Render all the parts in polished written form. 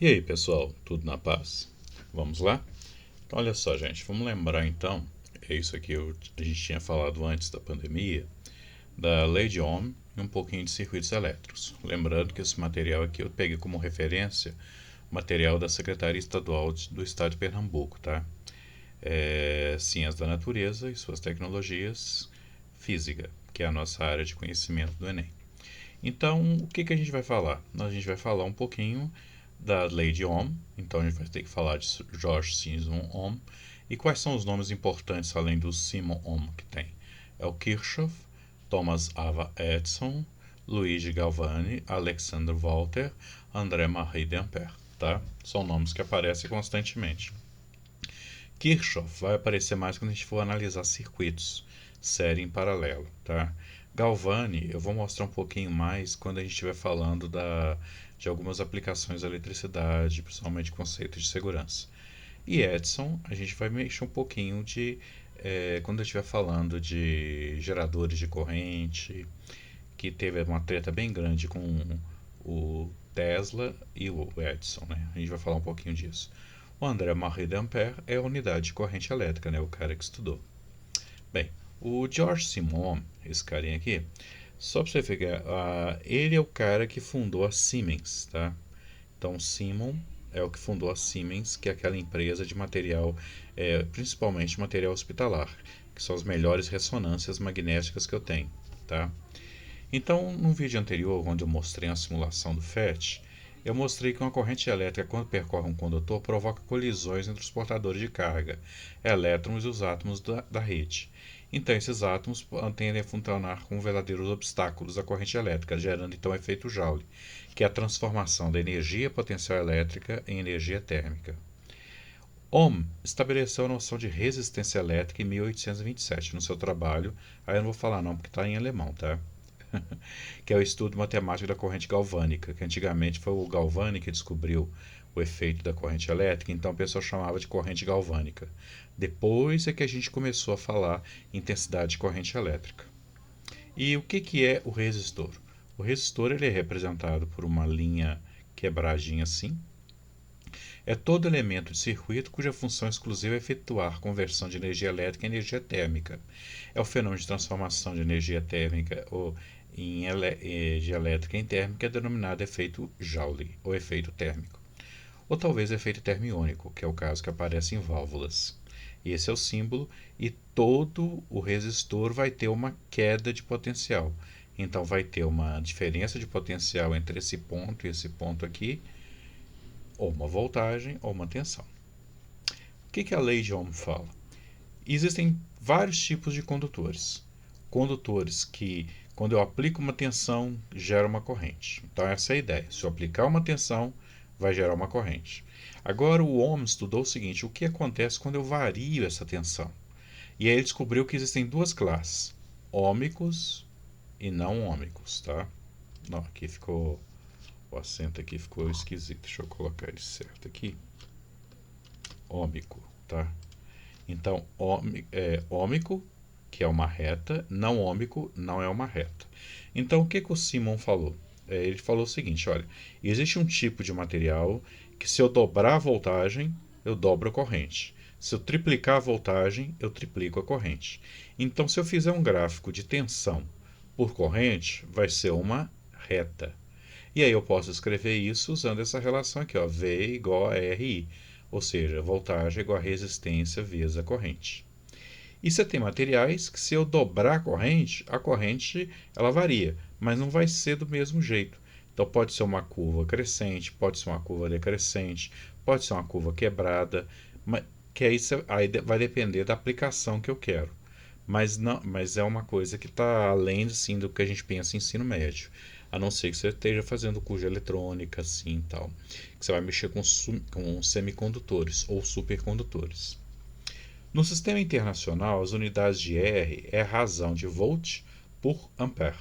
E aí, pessoal, tudo na paz? Vamos lá? Então, olha só, gente, vamos lembrar então, é isso aqui a gente tinha falado antes da pandemia, da lei de Ohm e um pouquinho de circuitos elétricos. Lembrando que esse material aqui eu peguei como referência o material da Secretaria Estadual do Estado de Pernambuco, tá? Ciências da Natureza e suas tecnologias, física, que é a nossa área de conhecimento do Enem. Então, o que a gente vai falar? A gente vai falar um pouquinho da lei de Ohm, então a gente vai ter que falar de George Simon Ohm. E quais são os nomes importantes além do Simon Ohm que tem? É o Kirchhoff, Thomas Alva Edison, Luigi Galvani, Alexander Volter, André-Marie d'Ampère, tá? São nomes que aparecem constantemente. Kirchhoff vai aparecer mais quando a gente for analisar circuitos, série em paralelo, tá? Galvani, eu vou mostrar um pouquinho mais quando a gente estiver falando de algumas aplicações da eletricidade, principalmente conceitos de segurança. E Edison, a gente vai mexer um pouquinho quando eu estiver falando de geradores de corrente, que teve uma treta bem grande com o Tesla e o Edison, né? A gente vai falar um pouquinho disso. O André-Marie d'Ampère é a unidade de corrente elétrica, né? O cara que estudou. Bem, o George Simon, esse carinha aqui, só para você ver, ele é o cara que fundou a Siemens, tá? Então, Simon é o que fundou a Siemens, que é aquela empresa de material, principalmente material hospitalar, que são as melhores ressonâncias magnéticas que eu tenho, tá? Então, no vídeo anterior, onde eu mostrei a simulação do FET, eu mostrei que uma corrente elétrica, quando percorre um condutor, provoca colisões entre os portadores de carga, elétrons e os átomos da rede. Então, esses átomos tendem a funcionar como verdadeiros obstáculos à corrente elétrica, gerando então o efeito Joule, que é a transformação da energia potencial elétrica em energia térmica. Ohm estabeleceu a noção de resistência elétrica em 1827 no seu trabalho, aí eu não vou falar não porque está em alemão, tá? Que é o estudo matemático da corrente galvânica, que antigamente foi o Galvani que descobriu o efeito da corrente elétrica, então a pessoa chamava de corrente galvânica. Depois é que a gente começou a falar intensidade de corrente elétrica. E o que é o resistor? O resistor ele é representado por uma linha quebradinha assim. É todo elemento de circuito cuja função exclusiva é efetuar conversão de energia elétrica em energia térmica. É o fenômeno de transformação de energia térmica de elétrica em térmica é denominado efeito Joule, ou efeito térmico. Ou talvez efeito termiônico, que é o caso que aparece em válvulas. Esse é o símbolo e todo o resistor vai ter uma queda de potencial. Então vai ter uma diferença de potencial entre esse ponto e esse ponto aqui, ou uma voltagem ou uma tensão. O que a lei de Ohm fala? Existem vários tipos de condutores. Condutores que, quando eu aplico uma tensão, geram uma corrente. Então essa é a ideia. Se eu aplicar uma tensão, vai gerar uma corrente. Agora o Ohm estudou o seguinte, o que acontece quando eu vario essa tensão? E aí ele descobriu que existem duas classes, ômicos e não ômicos, tá? Não, aqui ficou, o acento aqui ficou esquisito, deixa eu colocar ele certo aqui. Ômico, tá? Então, ômico, que é uma reta, não ômico, não é uma reta. Então, o que o Simon falou? Ele falou o seguinte, olha, existe um tipo de material que se eu dobrar a voltagem, eu dobro a corrente. Se eu triplicar a voltagem, eu triplico a corrente. Então, se eu fizer um gráfico de tensão por corrente, vai ser uma reta. E aí eu posso escrever isso usando essa relação aqui, ó, V igual a RI, ou seja, voltagem igual a resistência vezes a corrente. E você tem materiais que se eu dobrar a corrente ela varia, mas não vai ser do mesmo jeito. Então pode ser uma curva crescente, pode ser uma curva decrescente, pode ser uma curva quebrada, que aí vai depender da aplicação que eu quero. Mas é uma coisa que está além assim, do que a gente pensa em ensino médio. A não ser que você esteja fazendo curso de eletrônica, assim tal. Que você vai mexer com semicondutores ou supercondutores. No sistema internacional, as unidades de R é a razão de volt por ampere.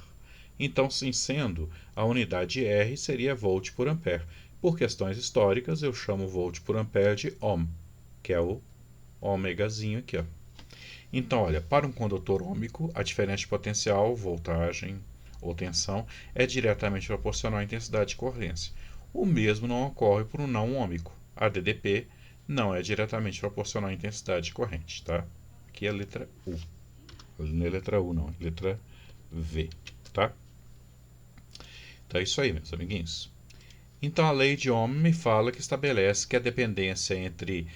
Então, assim sendo, a unidade de R seria volt por ampere. Por questões históricas, eu chamo volt por ampere de ohm, que é o ômegazinho aqui, ó. Então, olha, para um condutor ômico, a diferença de potencial, voltagem ou tensão é diretamente proporcional à intensidade de corrente. O mesmo não ocorre para o não ômico. A DDP não é diretamente proporcional à intensidade de corrente, tá? Aqui é a letra U. Não é letra U, não, é letra V, tá? Então é isso aí, meus amiguinhos. Então a lei de Ohm me fala que estabelece que a dependência entre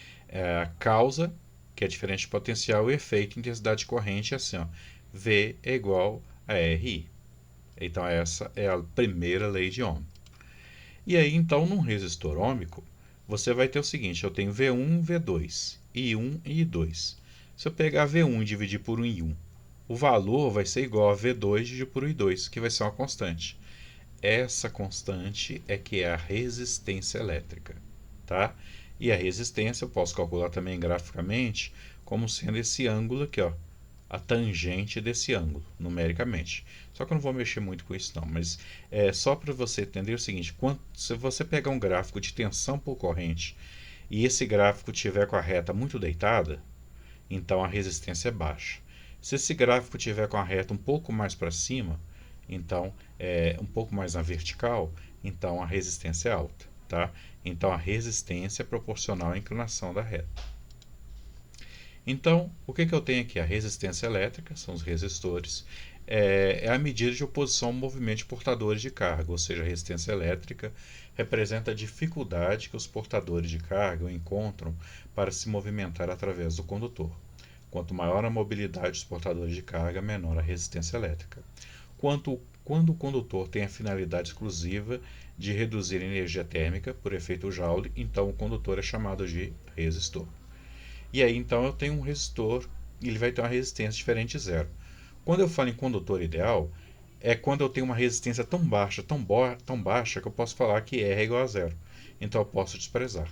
a causa, que é diferente de potencial, e efeito em intensidade de corrente é assim, ó, V é igual a RI. Então essa é a primeira lei de Ohm. E aí então num resistor ôhmico, você vai ter o seguinte, eu tenho V1, V2, I1 e I2. Se eu pegar V1 e dividir por um I1, o valor vai ser igual a V2 dividido por I2, que vai ser uma constante. Essa constante é que é a resistência elétrica, tá? E a resistência eu posso calcular também graficamente como sendo esse ângulo aqui, ó, a tangente desse ângulo, numericamente. Só que eu não vou mexer muito com isso não, mas é só para você entender o seguinte, se você pegar um gráfico de tensão por corrente e esse gráfico tiver com a reta muito deitada, então a resistência é baixa. Se esse gráfico tiver com a reta um pouco mais para cima, então um pouco mais na vertical, então a resistência é alta, tá? Então a resistência é proporcional à inclinação da reta. Então, o que eu tenho aqui? A resistência elétrica, são os resistores, é a medida de oposição ao movimento de portadores de carga, ou seja, a resistência elétrica representa a dificuldade que os portadores de carga encontram para se movimentar através do condutor. Quanto maior a mobilidade dos portadores de carga, menor a resistência elétrica. Quando o condutor tem a finalidade exclusiva de reduzir a energia térmica por efeito Joule, então o condutor é chamado de resistor. E aí então eu tenho um resistor, ele vai ter uma resistência diferente de zero. Quando eu falo em condutor ideal, é quando eu tenho uma resistência tão baixa, tão baixa, que eu posso falar que R é igual a zero. Então eu posso desprezar.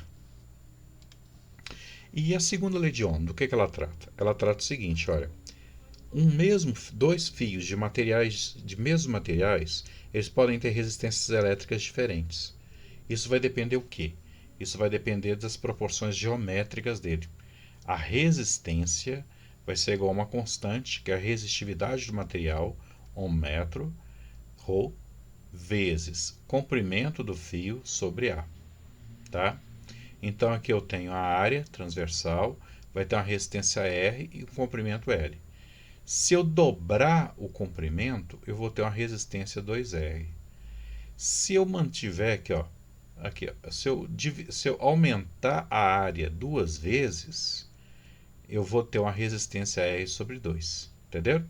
E a segunda lei de Ohm, do que ela trata? Ela trata o seguinte, olha, dois fios de mesmos materiais, eles podem ter resistências elétricas diferentes. Isso vai depender o quê? Isso vai depender das proporções geométricas dele. A resistência vai ser igual a uma constante, que é a resistividade do material, ohmmetro, ρ, vezes comprimento do fio sobre A. Tá? Então aqui eu tenho a área transversal, vai ter uma resistência R e um comprimento L. Se eu dobrar o comprimento, eu vou ter uma resistência 2R. Se eu mantiver aqui, ó, se eu aumentar a área duas vezes, eu vou ter uma resistência R sobre 2. Entendeu?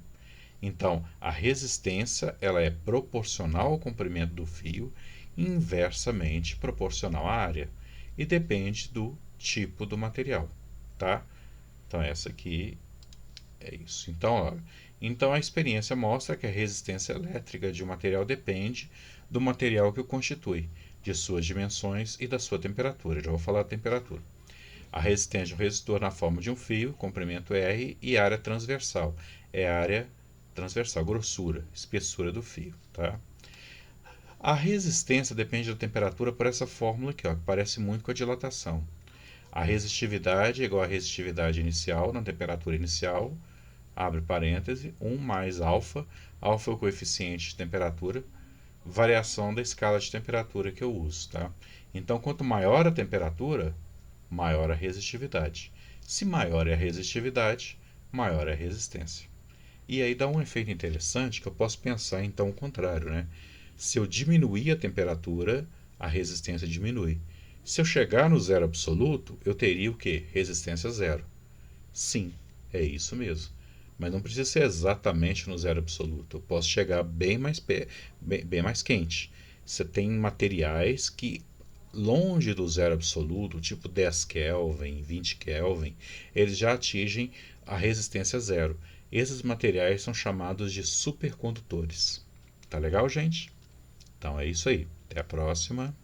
Então, a resistência ela é proporcional ao comprimento do fio, inversamente proporcional à área. E depende do tipo do material. Tá? Então, essa aqui é isso. Então a experiência mostra que a resistência elétrica de um material depende do material que o constitui, de suas dimensões e da sua temperatura. Já vou falar da temperatura. A resistência de um resistor na forma de um fio, comprimento R, e área transversal. É a área transversal, grossura, espessura do fio. Tá? A resistência depende da temperatura por essa fórmula aqui, ó, que parece muito com a dilatação. A resistividade é igual à resistividade inicial na temperatura inicial, abre parêntese, 1 mais alfa, alfa é o coeficiente de temperatura, variação da escala de temperatura que eu uso. Tá? Então, quanto maior a temperatura, maior a resistividade. Se maior é a resistividade, maior é a resistência. E aí dá um efeito interessante que eu posso pensar então o contrário, né? Se eu diminuir a temperatura, a resistência diminui. Se eu chegar no zero absoluto, eu teria o quê? Resistência zero. Sim, é isso mesmo. Mas não precisa ser exatamente no zero absoluto. Eu posso chegar bem mais quente. Você tem materiais que, longe do zero absoluto, tipo 10 Kelvin, 20 Kelvin, eles já atingem a resistência zero. Esses materiais são chamados de supercondutores. Tá legal, gente? Então é isso aí. Até a próxima.